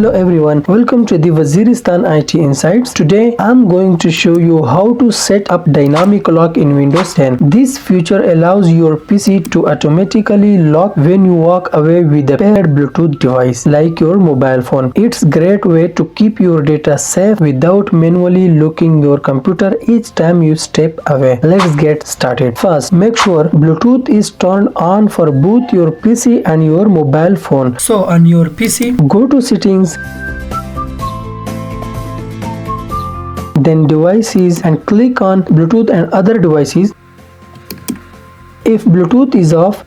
Hello everyone, welcome to the Waziristan IT Insights. Today I'm going to show you how to set up dynamic lock in Windows 10. This feature allows your PC to automatically lock when you walk away with a paired Bluetooth device like your mobile phone. It's a great way to keep your data safe without manually locking your computer each time you step away. Let's get started. First, make sure Bluetooth is turned on for both your PC and your mobile phone. So on your PC, go to Settings, then Devices and click on Bluetooth and other devices. If Bluetooth is off,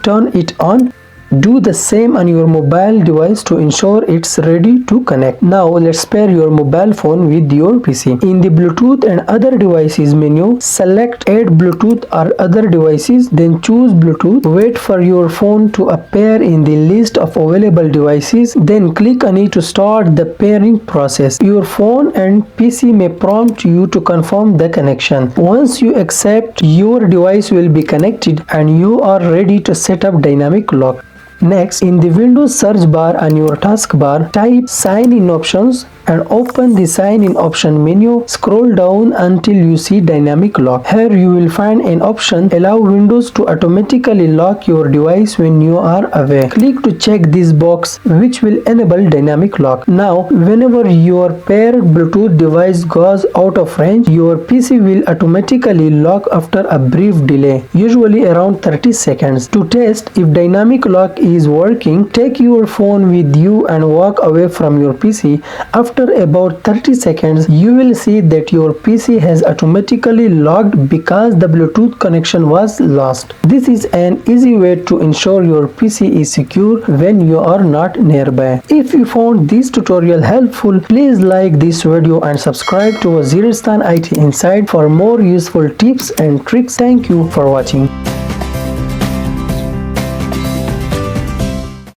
turn it on. Do the same on your mobile device to ensure it's ready to connect. Now let's pair your mobile phone with your PC. In the Bluetooth and other devices menu, select Add Bluetooth or other devices, then choose Bluetooth. Wait for your phone to appear in the list of available devices, then click on it to start the pairing process. Your phone and PC may prompt you to confirm the connection. Once you accept, your device will be connected and you are ready to set up dynamic lock. Next, in the Windows search bar on your taskbar, type Sign In Options and open the Sign In option menu. Scroll down until you see Dynamic Lock. Here you will find an option Allow Windows to automatically lock your device when you are away. Click to check this box, which will enable Dynamic Lock. Now, whenever your paired Bluetooth device goes out of range, your PC will automatically lock after a brief delay, usually around 30 seconds. To test if Dynamic Lock is working, take your phone with you and walk away from your PC. After about 30 seconds, you will see that your PC has automatically locked because the Bluetooth connection was lost. This is an easy way to ensure your PC is secure when you are not nearby. If you found this tutorial helpful, please like this video and subscribe to Waziristan IT Insight for more useful tips and tricks. Thank you for watching.